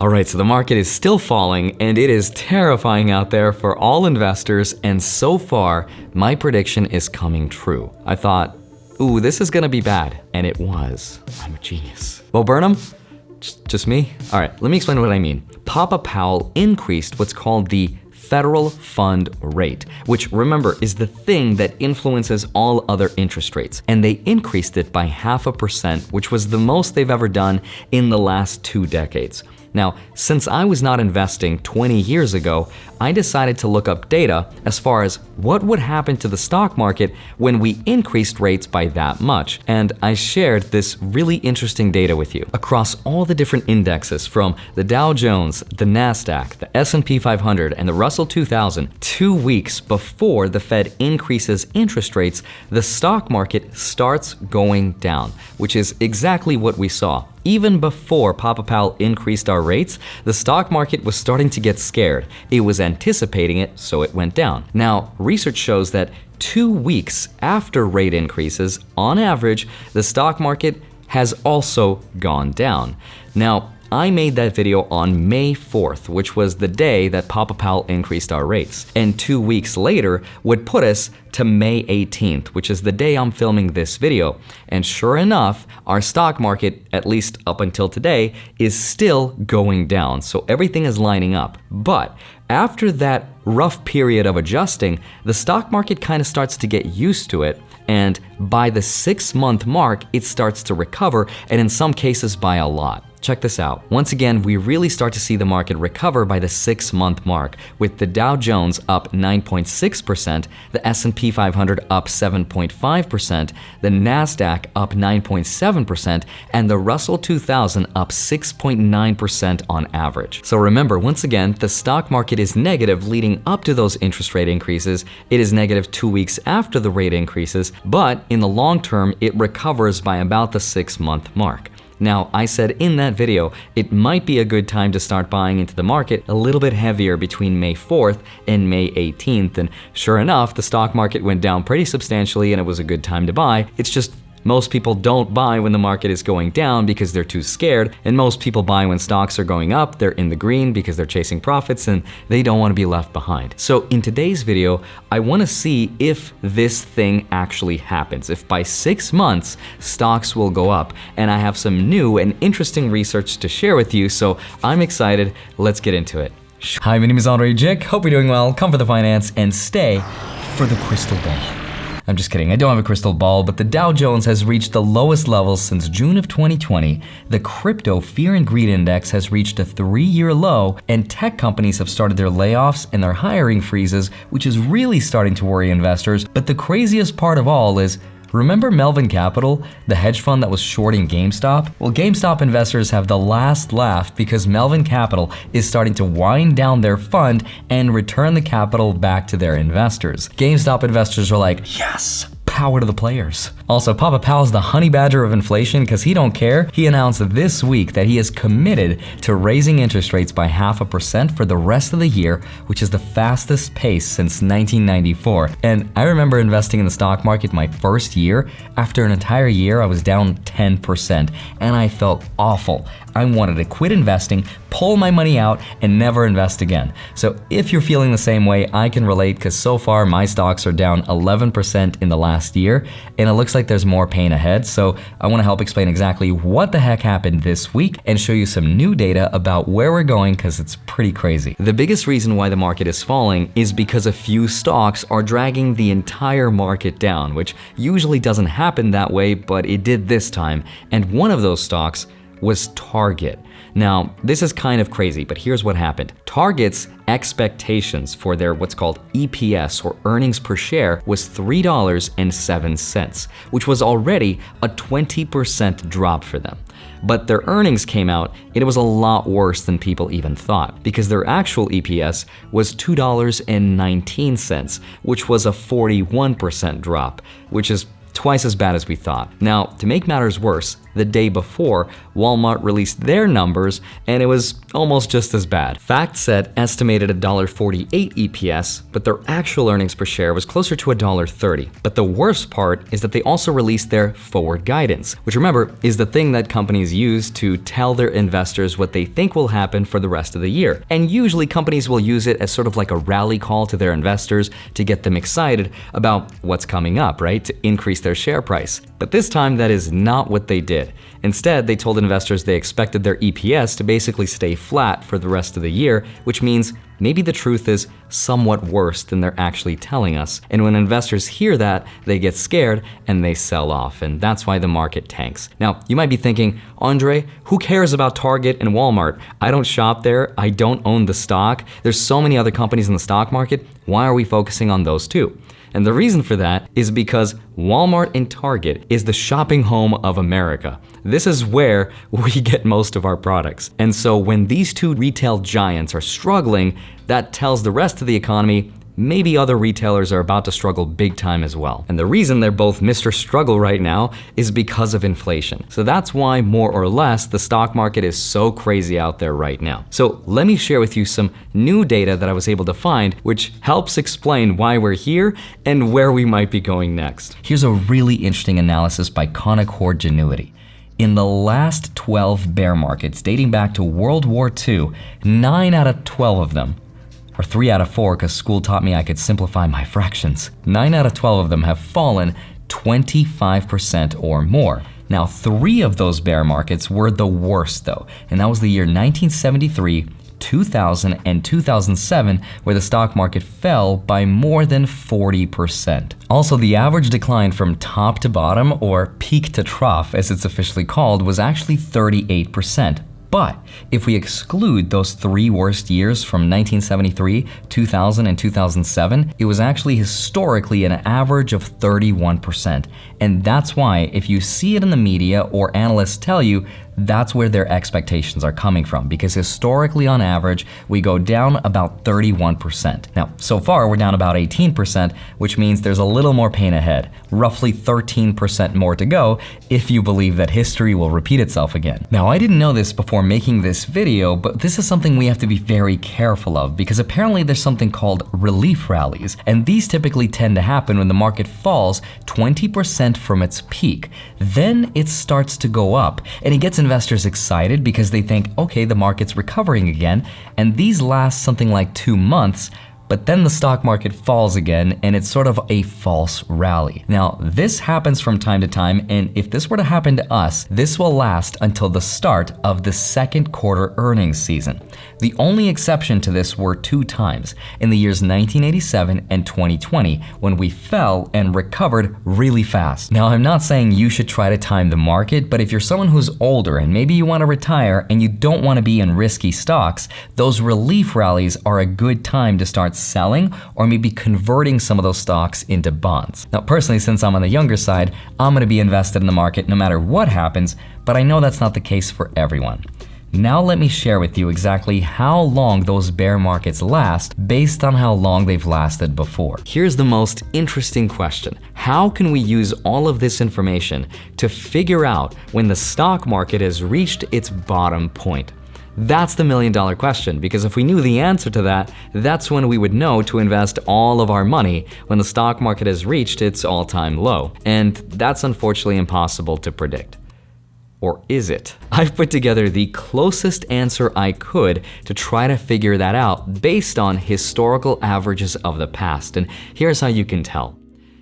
Alright, so the market is still falling and it is terrifying out there for all investors, and so far, my prediction is coming true. I thought, ooh, this is gonna be bad, and it was. I'm a genius. Bo Burnham? Just me? Alright, let me explain what I mean. Papa Powell increased what's called the federal fund rate, which, remember, is the thing that influences all other interest rates. And they increased it by 0.5%, which was the most they've ever done in the last 2 decades. Now, since I was not investing 20 years ago, I decided to look up data as far as what would happen to the stock market when we increased rates by that much. And I shared this really interesting data with you. Across all the different indexes, from the Dow Jones, the Nasdaq, the S&P 500, and the Russell 2000, 2 weeks before the Fed increases interest rates, the stock market starts going down, which is exactly what we saw. Even before Papa Powell increased our rates, the stock market was starting to get scared. It was anticipating it, so it went down. Now, research shows that 2 weeks after rate increases, on average, the stock market has also gone down. Now, I made that video on May 4th, which was the day that Papa Powell increased our rates. And 2 weeks later would put us to May 18th, which is the day I'm filming this video. And sure enough, our stock market, at least up until today, is still going down. So everything is lining up. But after that rough period of adjusting, the stock market kind of starts to get used to it. And by the 6-month mark, it starts to recover, and in some cases by a lot. Check this out. Once again, we really start to see the market recover by the 6-month mark, with the Dow Jones up 9.6%, the S&P 500 up 7.5%, the Nasdaq up 9.7%, and the Russell 2000 up 6.9% on average. So remember, once again, the stock market is negative leading up to those interest rate increases. It is negative 2 weeks after the rate increases, but in the long term, it recovers by about the 6-month mark. Now, I said in that video, it might be a good time to start buying into the market a little bit heavier between May 4th and May 18th, and sure enough, the stock market went down pretty substantially and it was a good time to buy. It's just most people don't buy when the market is going down because they're too scared, and most people buy when stocks are going up. They're in the green because they're chasing profits and they don't want to be left behind. So in today's video, I want to see if this thing actually happens, if by 6 months stocks will go up, and I have some new and interesting research to share with you, so I'm excited. Let's get into it. Hi, my name is Andrei Jikh. Hope you're doing well. Come for the finance and stay for the crystal ball. I'm just kidding, I don't have a crystal ball, but the Dow Jones has reached the lowest levels since June of 2020, the crypto fear and greed index has reached a 3-year low, and tech companies have started their layoffs and their hiring freezes, which is really starting to worry investors. But the craziest part of all is, remember Melvin Capital, the hedge fund that was shorting GameStop? Well, GameStop investors have the last laugh because Melvin Capital is starting to wind down their fund and return the capital back to their investors. GameStop investors are like, yes! Power to the players. Also, Papa Powell's the honey badger of inflation because he don't care. He announced this week that he is committed to raising interest rates by 0.5% for the rest of the year, which is the fastest pace since 1994. And I remember investing in the stock market my first year. After an entire year, I was down 10%, and I felt awful. I wanted to quit investing, pull my money out, and never invest again. So if you're feeling the same way, I can relate because so far my stocks are down 11% in the last year, and it looks like there's more pain ahead. So I want to help explain exactly what the heck happened this week and show you some new data about where we're going because it's pretty crazy. The biggest reason why the market is falling is because a few stocks are dragging the entire market down, which usually doesn't happen that way, but it did this time. And one of those stocks was Target. Now, this is kind of crazy, but here's what happened. Target's expectations for their what's called EPS, or earnings per share, was $3.07, which was already a 20% drop for them. But their earnings came out, and it was a lot worse than people even thought, because their actual EPS was $2.19, which was a 41% drop, which is twice as bad as we thought. Now, to make matters worse, the day before, Walmart released their numbers, and it was almost just as bad. FactSet estimated $1.48 EPS, but their actual earnings per share was closer to $1.30. But the worst part is that they also released their forward guidance, which remember is the thing that companies use to tell their investors what they think will happen for the rest of the year. And usually companies will use it as sort of like a rally call to their investors to get them excited about what's coming up, right? To increase their share price. But this time that is not what they did. Instead, they told investors they expected their EPS to basically stay flat for the rest of the year, which means maybe the truth is somewhat worse than they're actually telling us. And when investors hear that, they get scared and they sell off, and that's why the market tanks. Now, you might be thinking, Andre, who cares about Target and Walmart? I don't shop there, I don't own the stock. There's so many other companies in the stock market. Why are we focusing on those two? And the reason for that is because Walmart and Target is the shopping home of America. This is where we get most of our products. And so when these two retail giants are struggling, that tells the rest of the economy maybe other retailers are about to struggle big time as well. And the reason they're both Mr. Struggle right now is because of inflation. So that's why more or less the stock market is so crazy out there right now. So let me share with you some new data that I was able to find, which helps explain why we're here and where we might be going next. Here's a really interesting analysis by Canaccord Genuity. In the last 12 bear markets dating back to World War II, 9 out of 12 of them, or 3 out of 4 because school taught me I could simplify my fractions. 9 out of 12 of them have fallen 25% or more. Now, 3 of those bear markets were the worst though, and that was the year 1973, 2000, and 2007, where the stock market fell by more than 40%. Also, the average decline from top to bottom, or peak to trough as it's officially called, was actually 38%. But if we exclude those 3 worst years from 1973, 2000, and 2007, it was actually historically an average of 31%. And that's why if you see it in the media or analysts tell you, that's where their expectations are coming from, because historically on average, we go down about 31%. Now, so far we're down about 18%, which means there's a little more pain ahead, roughly 13% more to go if you believe that history will repeat itself again. Now, I didn't know this before making this video, but this is something we have to be very careful of, because apparently there's something called relief rallies, and these typically tend to happen when the market falls 20% from its peak. Then it starts to go up, and it gets investors excited because they think, okay, the market's recovering again, and these last something like 2 months, but then the stock market falls again, and it's sort of a false rally. Now, this happens from time to time, and if this were to happen to us, this will last until the start of the second quarter earnings season. The only exception to this were 2 times, in the years 1987 and 2020, when we fell and recovered really fast. Now, I'm not saying you should try to time the market, but if you're someone who's older and maybe you want to retire and you don't want to be in risky stocks, those relief rallies are a good time to start selling or maybe converting some of those stocks into bonds. Now, personally, since I'm on the younger side, I'm going to be invested in the market no matter what happens, but I know that's not the case for everyone. Now let me share with you exactly how long those bear markets last based on how long they've lasted before. Here's the most interesting question. How can we use all of this information to figure out when the stock market has reached its bottom point? That's the million-dollar question, because if we knew the answer to that, that's when we would know to invest all of our money when the stock market has reached its all-time low. And that's unfortunately impossible to predict. Or is it? I've put together the closest answer I could to try to figure that out based on historical averages of the past, and here's how you can tell.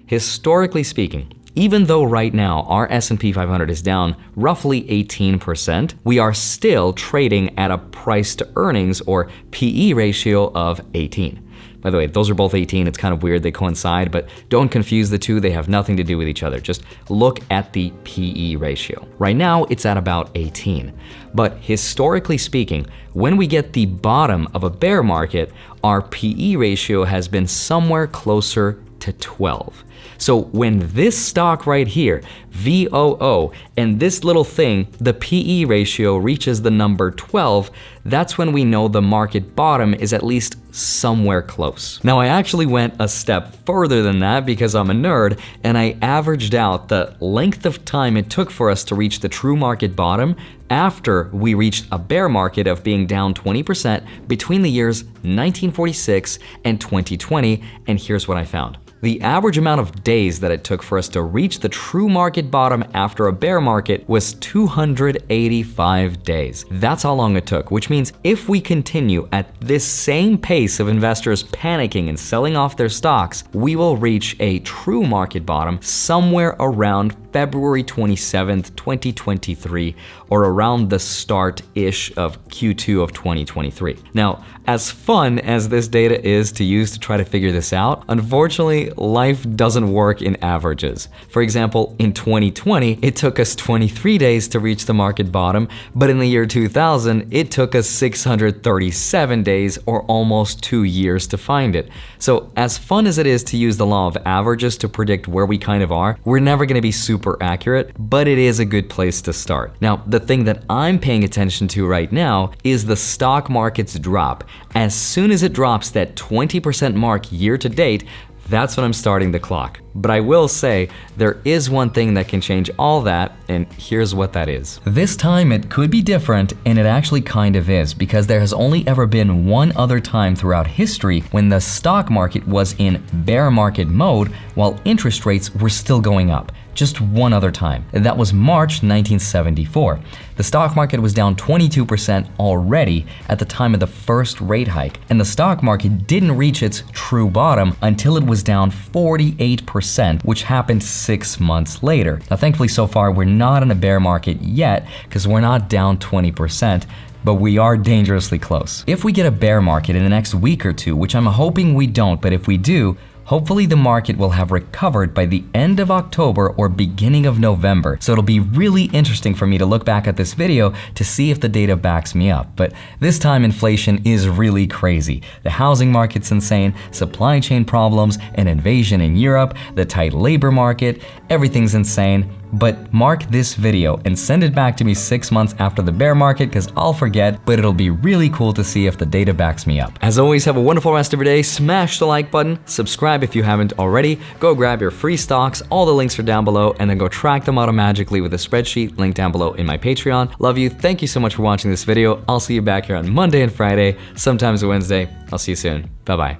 Historically speaking, even though right now our S&P 500 is down roughly 18%, we are still trading at a price to earnings or PE ratio of 18. By the way, those are both 18. It's kind of weird they coincide, but don't confuse the two. They have nothing to do with each other. Just look at the PE ratio. Right now, it's at about 18. But historically speaking, when we get the bottom of a bear market, our PE ratio has been somewhere closer to 12. So when this stock right here, VOO, and this little thing, the PE ratio reaches the number 12, that's when we know the market bottom is at least somewhere close. Now I actually went a step further than that because I'm a nerd, and I averaged out the length of time it took for us to reach the true market bottom after we reached a bear market of being down 20% between the years 1946 and 2020, and here's what I found. The average amount of days that it took for us to reach the true market bottom after a bear market was 285 days. That's how long it took, which means if we continue at this same pace of investors panicking and selling off their stocks, we will reach a true market bottom somewhere around February 27th, 2023, or around the start-ish of Q2 of 2023. Now, as fun as this data is to use to try to figure this out, unfortunately, life doesn't work in averages. For example, in 2020, it took us 23 days to reach the market bottom, but in the year 2000, it took us 637 days, or almost 2 years to find it. So as fun as it is to use the law of averages to predict where we kind of are, we're never gonna be super accurate, but it is a good place to start. Now, the thing that I'm paying attention to right now is the stock market's drop. As soon as it drops that 20% mark year to date, that's when I'm starting the clock. But I will say, there is one thing that can change all that, and here's what that is. This time it could be different, and it actually kind of is, because there has only ever been one other time throughout history when the stock market was in bear market mode while interest rates were still going up. Just one other time, and that was March 1974. The stock market was down 22% already at the time of the first rate hike, and the stock market didn't reach its true bottom until it was down 48%, which happened 6 months later. Now thankfully so far we're not in a bear market yet, because we're not down 20%, but we are dangerously close. If we get a bear market in the next week or two, which I'm hoping we don't, but if we do, hopefully the market will have recovered by the end of October or beginning of November. So it'll be really interesting for me to look back at this video to see if the data backs me up. But this time inflation is really crazy. The housing market's insane, supply chain problems, an invasion in Europe, the tight labor market, everything's insane. But mark this video and send it back to me 6 months after the bear market, because I'll forget, but it'll be really cool to see if the data backs me up. As always, have a wonderful rest of your day. Smash the like button, subscribe if you haven't already, go grab your free stocks, all the links are down below, and then go track them automatically with a spreadsheet linked down below in my Patreon. Love you, thank you so much for watching this video. I'll see you back here on Monday and Friday, sometimes Wednesday. I'll see you soon. Bye-bye.